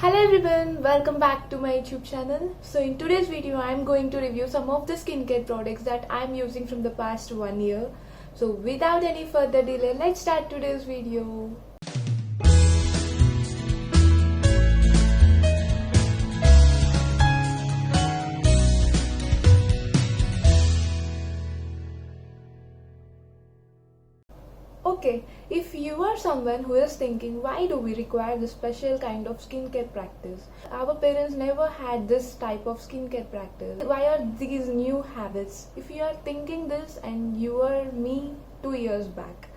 Hello everyone, welcome back to my YouTube channel. So in today's video I am going to review some of the skincare products that I am using from the past 1 year. So without any further delay, let's start today's video. Okay, if you are someone who is thinking why do we require this special kind of skincare practice? Our parents never had this type of skincare practice. Why are these new habits? If you are thinking this and you are me 2 years back.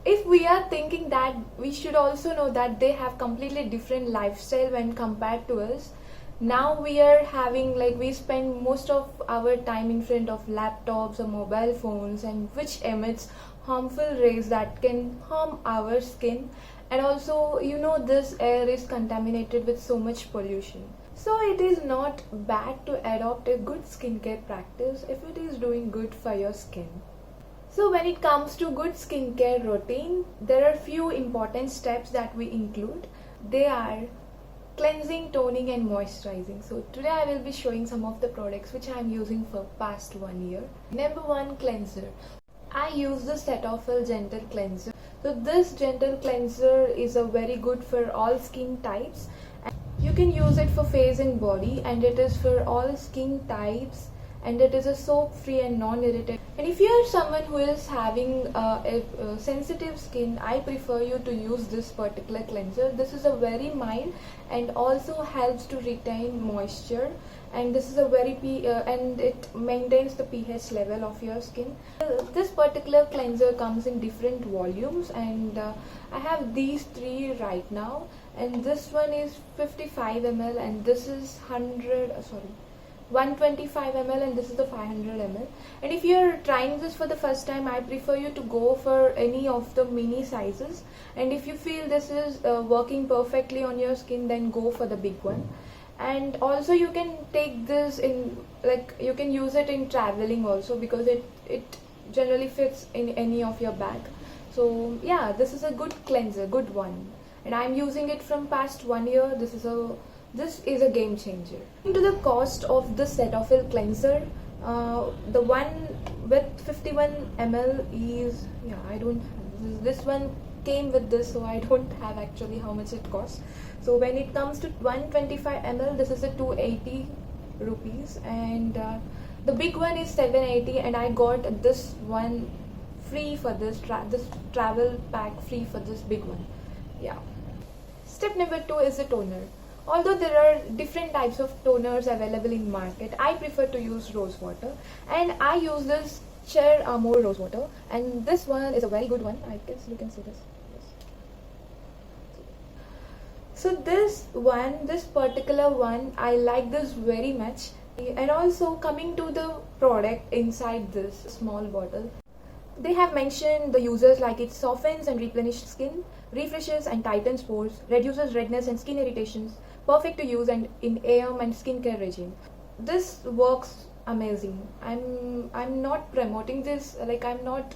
If we are thinking that, we should also know that they have completely different lifestyle when compared to us. Now we are having, we spend most of our time in front of laptops or mobile phones, and which emits harmful rays that can harm our skin. And also, this air is contaminated with so much pollution. So it is not bad to adopt a good skincare practice if it is doing good for your skin. So when it comes to good skincare routine, there are few important steps that we include. They are cleansing, toning and moisturizing. So today I will be showing some of the products which I am using for past 1 year. Number one, cleanser. I use the Cetaphil Gentle Cleanser. So this gentle cleanser is a very good for all skin types. You can use it for face and body, and it is for all skin types, and it is a soap free and non-irritating. And if you are someone who is having a sensitive skin, I prefer you to use this particular cleanser. This is a very mild and also helps to retain moisture, and this is a very and it maintains the pH level of your skin. This particular cleanser comes in different volumes, and I have these three right now, and this one is 55 ml and this is 125 ml and this is the 500 ml. And if you're trying this for the first time, I prefer you to go for any of the mini sizes, and if you feel this is working perfectly on your skin, then go for the big one. And also you can take this in, you can use it in traveling also, because it generally fits in any of your bag. So yeah, this is a good cleanser, good one, and I'm using it from past 1 year. This is a game changer. Into the cost of the Cetaphil cleanser, the one with 51 ml is, I don't have this one came with this, so I don't have actually how much it costs. So when it comes to 125 ml, this is a 280 rupees, and the big one is 780, and I got this one free for this travel pack free for this big one. Yeah. Step number 2 is the toner. Although there are different types of toners available in market, I prefer to use rose water, and I use this Cher Amour rose water, and this one is a very good one. I guess you can see this. Yes. So this particular one, I like this very much. And also, coming to the product inside this small bottle, they have mentioned the uses like it softens and replenishes skin, refreshes and tightens pores, reduces redness and skin irritations, perfect to use and in AM and skincare regime. This works amazing. I'm not promoting this, I'm not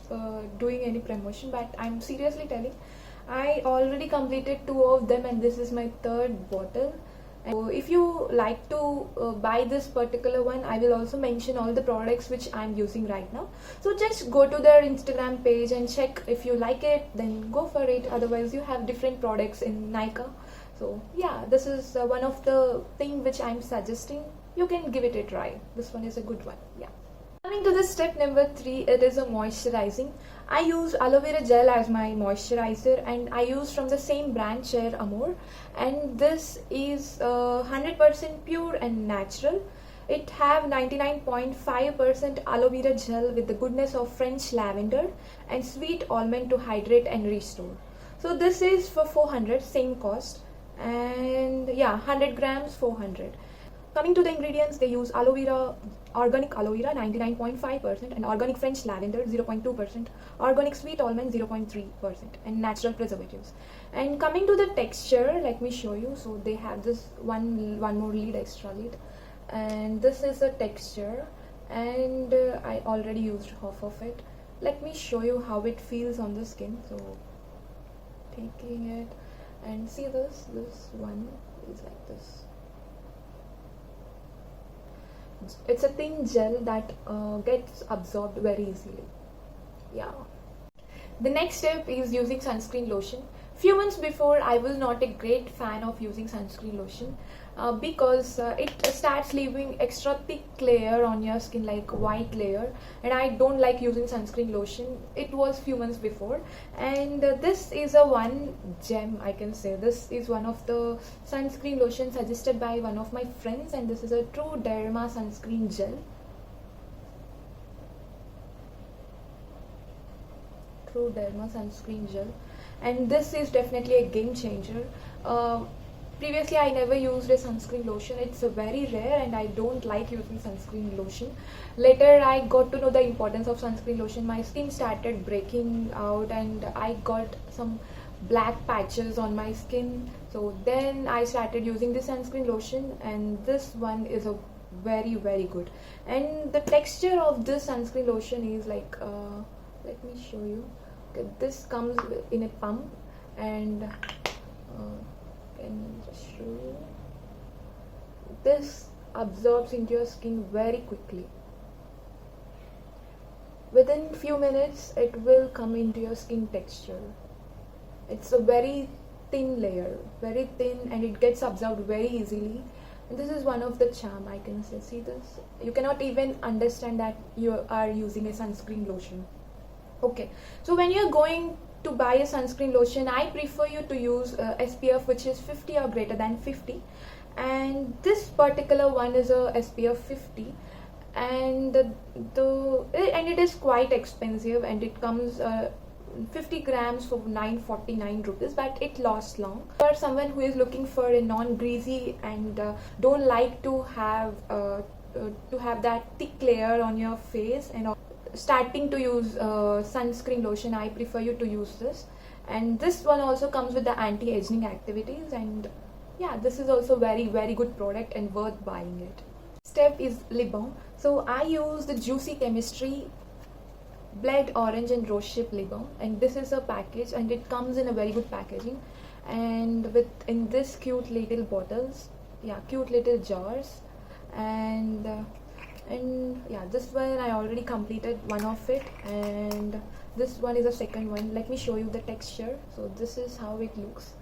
doing any promotion, but I'm seriously telling, I already completed 2 of them, and this is my 3rd bottle. So if you like to buy this particular one, I will also mention all the products which I'm using right now. So just go to their Instagram page and check. If you like it, then go for it. Otherwise, you have different products in Nykaa. So yeah, this is one of the things which I'm suggesting. You can give it a try. This one is a good one. Yeah. Coming to the step number 3, it is a moisturizing. I use aloe vera gel as my moisturizer, and I use from the same brand, Cher Amour, and this is 100% pure and natural. It have 99.5% aloe vera gel with the goodness of French lavender and sweet almond to hydrate and restore. So this is for 400, same cost, and yeah, 100 grams 400. Coming to the ingredients, they use aloe vera, organic aloe vera 99.5%, and organic French lavender 0.2%, organic sweet almond 0.3%, and natural preservatives. And coming to the texture, let me show you. So they have this one more lead, extra lead, and this is the texture, and I already used half of it. Let me show you how it feels on the skin. So taking it, And see this one is like this. It's a thin gel that gets absorbed very easily. Yeah. The next step is using sunscreen lotion. Few months before, I was not a great fan of using sunscreen lotion because it starts leaving extra thick layer on your skin, like white layer, and I don't like using sunscreen lotion. It was few months before, and this is a one gem, I can say. This is one of the sunscreen lotion suggested by one of my friends, and this is a True Derma sunscreen gel. True Derma sunscreen gel, and this is definitely a game changer. Previously I never used a sunscreen lotion. It's very rare and I don't like using sunscreen lotion. Later I got to know the importance of sunscreen lotion. My skin started breaking out and I got some black patches on my skin. So then I started using this sunscreen lotion, and this one is a very good. And the texture of this sunscreen lotion is like let me show you. Okay, this comes in a pump, and can just show you. This absorbs into your skin very quickly. Within few minutes, it will come into your skin texture. It's a very thin layer, very thin, and it gets absorbed very easily. And this is one of the charm, I can say. See this? You cannot even understand that you are using a sunscreen lotion. Okay, so when you're going to buy a sunscreen lotion, I prefer you to use SPF which is 50 or greater than 50, and this particular one is a SPF 50, and it is quite expensive, and it comes 50 grams for 949 rupees, but it lasts long. For someone who is looking for a non-greasy and don't like to have that thick layer on your face and starting to use sunscreen lotion, I prefer you to use this. And this one also comes with the anti-aging activities, and yeah, this is also very good product and worth buying it. Step is lip balm. So I use the Juicy Chemistry Blood Orange and Rosehip lip balm, and this is a package, and it comes in a very good packaging, and in this cute little bottles, yeah, cute little jars, and yeah, this one I already completed one of it, and this one is the second one. Let me show you the texture. So this is how it looks.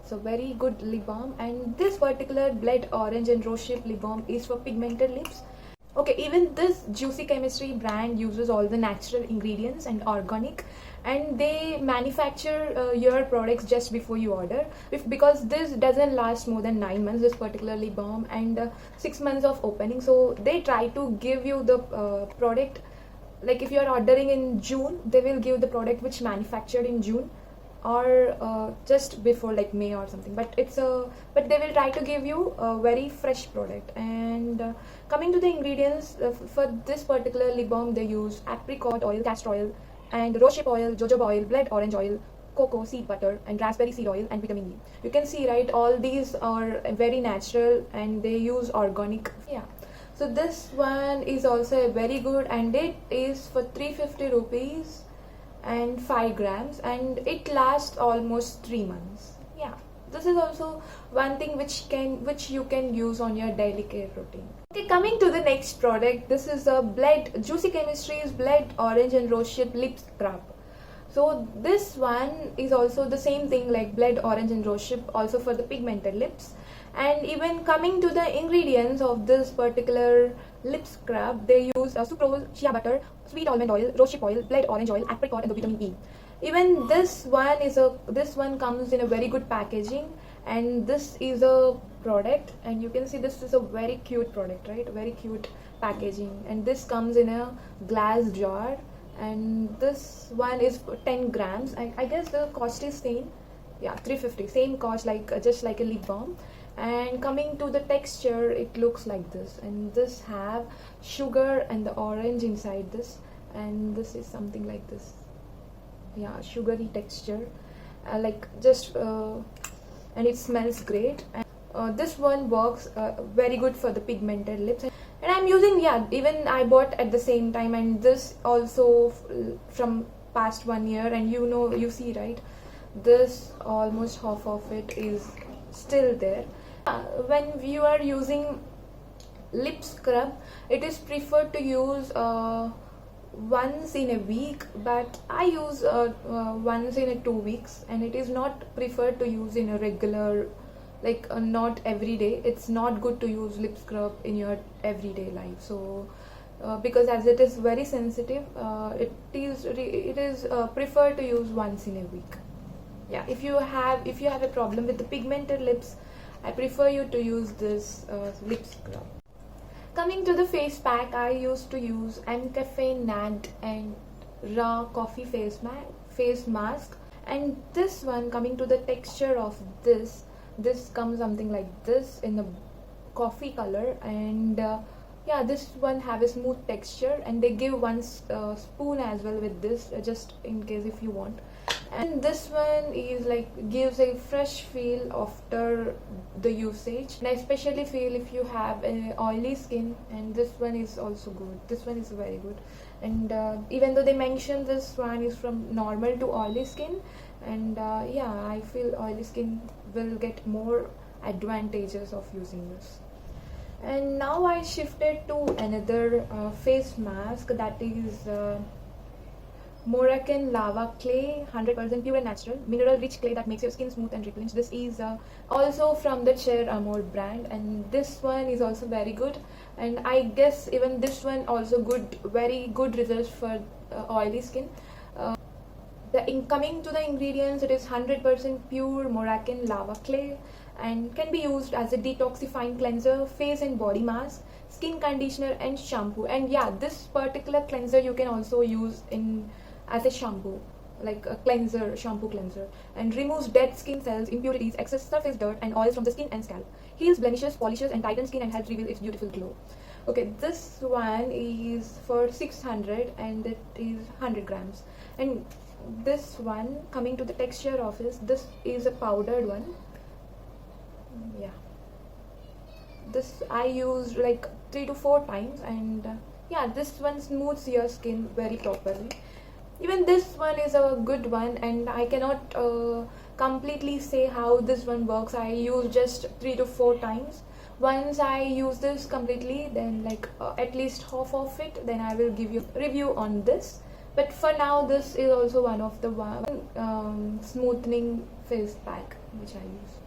So very good lip balm, and this particular Blood Orange and Rosehip lip balm is for pigmented lips. Okay, even this Juicy Chemistry brand uses all the natural ingredients and organic, and they manufacture your products just before you order, because this doesn't last more than 9 months, this particular lip balm, and 6 months of opening. So they try to give you the product, like if you are ordering in June, they will give the product which manufactured in June, or just before, like May or something, but but they will try to give you a very fresh product. And coming to the ingredients, for this particular lip balm, they use apricot oil, castor oil, and rosehip oil, jojoba oil, blood orange oil, cocoa seed butter, and raspberry seed oil, and vitamin E. You can see, right, all these are very natural and they use organic. Yeah, so this one is also very good, and it is for 350 rupees and 5 grams, and it lasts almost 3 months. Yeah, this is also one thing which you can use on your daily care routine. Okay, coming to the next product, this is a Juicy Chemistry's Blood Orange and Rosehip lip scrub. So this one is also the same thing like Blood Orange and Rosehip, also for the pigmented lips. And even coming to the ingredients of this particular lip scrub, they use sucrose, shea butter, sweet almond oil, rosehip oil, blood orange oil, apricot, and the vitamin E. Even this one comes in a very good packaging, and this is a product, and you can see this is a very cute product, right? Very cute packaging, and this comes in a glass jar, and this one is 10 grams. I guess the cost is same, yeah, 350, same cost, like just like a lip balm. And coming to the texture, it looks like this, and this have sugar and the orange inside this, and this is something like this, yeah, sugary texture, like just and it smells great. And this one works very good for the pigmented lips, and I'm using, yeah, even I bought at the same time, and this also from past 1 year, and you see, right, this almost half of it is still there. When you are using lip scrub, it is preferred to use once in a week, but I use once in a 2 weeks, and it is not preferred to use in a regular, like not every day. It's not good to use lip scrub in your everyday life. So because as it is very sensitive, it is preferred to use once in a week. Yeah, if you have a problem with the pigmented lips, I prefer you to use this lip scrub. Coming to the face pack, I used to use Mcafe Nat and Raw Coffee face mask, and this one, coming to the texture of this comes something like this in the coffee color, and yeah, this one have a smooth texture, and they give one spoon as well with this, just in case if you want. And this one is like gives a fresh feel after the usage, and I especially feel if you have an oily skin, and this one is also good. This one is very good, and even though they mention this one is from normal to oily skin, and yeah, I feel oily skin will get more advantages of using this. And now I shifted to another face mask, that is Moroccan lava clay, 100% pure and natural, mineral rich clay that makes your skin smooth and replenished. This is also from the Cher Amour brand, and this one is also very good, and I guess even this one also good, very good results for oily skin. Coming to the ingredients, it is 100% pure Moroccan lava clay and can be used as a detoxifying cleanser, face and body mask, skin conditioner and shampoo. And yeah, this particular cleanser you can also use in as a shampoo, like a cleanser, shampoo cleanser, and removes dead skin cells, impurities, excess surface dirt and oils from the skin and scalp, heals blemishes, polishes and tightens skin, and helps reveal its beautiful glow. Okay, this one is for 600 and it is 100 grams. And this one, coming to the texture of this is a powdered one. Yeah, this I used like 3 to 4 times, and yeah, this one smooths your skin very properly. Even this one is a good one, and I cannot completely say how this one works. I use just 3 to 4 times. Once I use this completely, then like at least half of it, then I will give you a review on this. But for now, this is also one of the smoothing face pack which I use.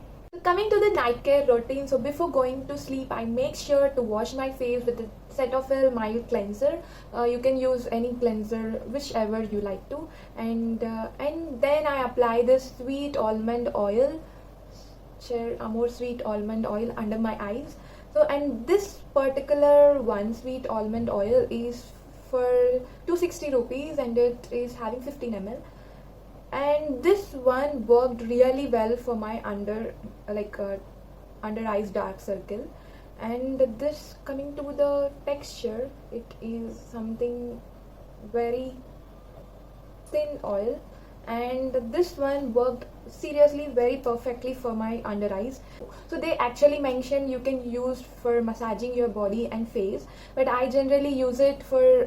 Coming to the night care routine, so before going to sleep, I make sure to wash my face with a Cetaphil mild cleanser. You can use any cleanser, whichever you like to, and then I apply this sweet almond oil, Cher Amour sweet almond oil, under my eyes. So, and this particular one, sweet almond oil, is for 260 rupees, and it is having 15 ml. And this one worked really well for my under eyes dark circle. And this, coming to the texture, it is something very thin oil, and this one worked seriously very perfectly for my under eyes. So they actually mention you can use for massaging your body and face, but I generally use it for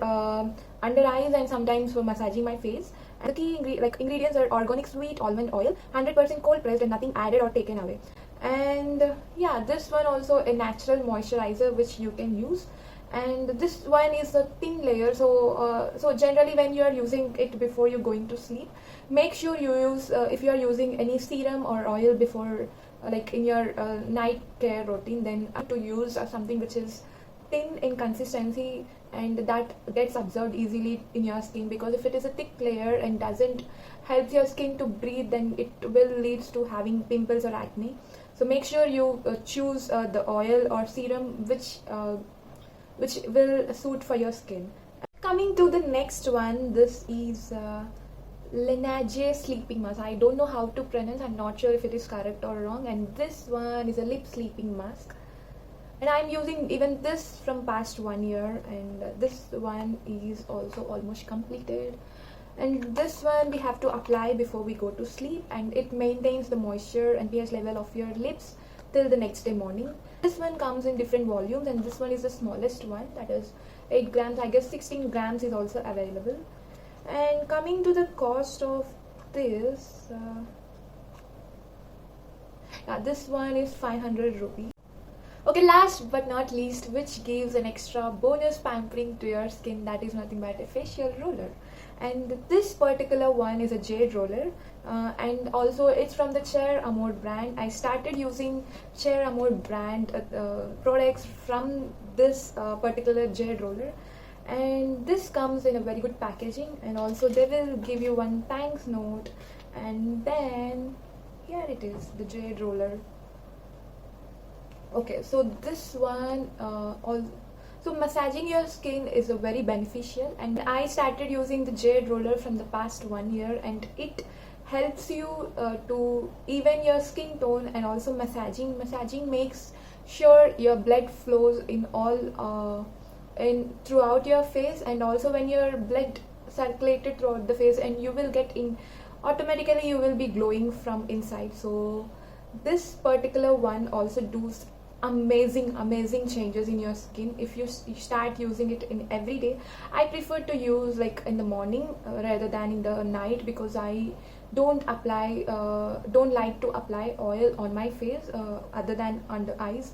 under eyes and sometimes for massaging my face. And the key ingredients are organic sweet almond oil, 100% cold pressed and nothing added or taken away. And yeah, this one also a natural moisturizer which you can use. And this one is a thin layer, so so generally when you are using it before you're going to sleep, make sure you use if you are using any serum or oil before like in your night care routine, then to use something which is thin in consistency and that gets absorbed easily in your skin, because if it is a thick layer and doesn't help your skin to breathe, then it will lead to having pimples or acne. So make sure you choose the oil or serum which will suit for your skin. Coming to the next one, this is Laneige sleeping mask. I don't know how to pronounce, I'm not sure if it is correct or wrong. And this one is a lip sleeping mask, and I'm using even this from past 1 year, and this one is also almost completed. And this one we have to apply before we go to sleep, and it maintains the moisture and pH level of your lips till the next day morning. This one comes in different volumes, and this one is the smallest one, that is 8 grams. I guess 16 grams is also available. And coming to the cost of this, This one is 500 rupees. Okay, last but not least, which gives an extra bonus pampering to your skin, that is nothing but a facial roller. And this particular one is a jade roller, and also it's from the Cher Amour brand. I started using Cher Amour brand products from this particular jade roller, and this comes in a very good packaging, and also they will give you one thanks note, and then here it is, the jade roller. Okay, so this one so massaging your skin is a very beneficial, and I started using the jade roller from the past 1 year, and it helps you to even your skin tone. And also massaging makes sure your blood flows in all in throughout your face, and also when your blood circulated throughout the face, and you will get in automatically, you will be glowing from inside. So this particular one also does amazing changes in your skin if you start using it in every day. I prefer to use like in the morning rather than in the night, because I don't like to apply oil on my face other than under eyes.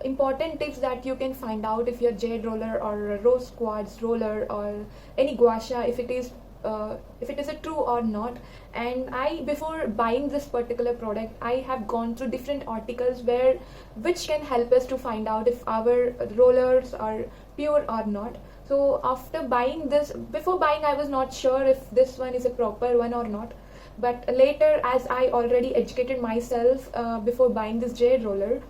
Important tips that you can find out if your jade roller or rose quartz roller or any gua sha, if it is a true or not. And before buying this particular product, I have gone through different articles which can help us to find out if our rollers are pure or not. So after buying this, before buying I was not sure if this one is a proper one or not, but later, as I already educated myself before buying this jade roller,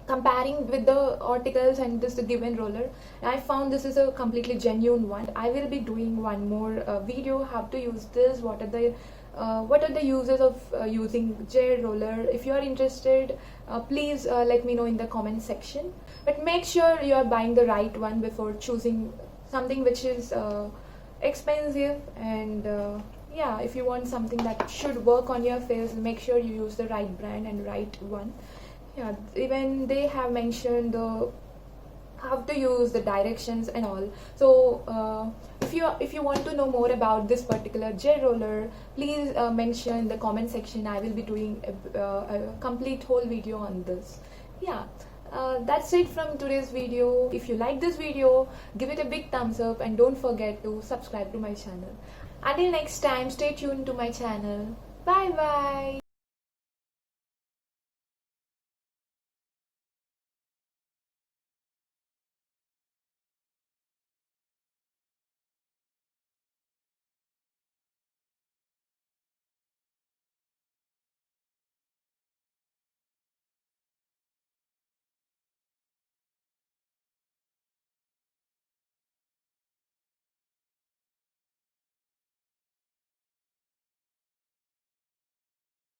comparing with the articles and this given roller, I found this is a completely genuine one. I will be doing one more video how to use this, what are the uses of using jade roller. If you are interested, please let me know in the comment section, but make sure you are buying the right one before choosing something which is expensive. And yeah, if you want something that should work on your face, make sure you use the right brand and right one. Yeah, even they have mentioned how to use the directions and all. So if you want to know more about this particular jade roller, please mention in the comment section. I will be doing a complete whole video on this. Yeah, that's it from today's video. If you like this video, give it a big thumbs up, and don't forget to subscribe to my channel. Until next time, stay tuned to my channel. Bye bye.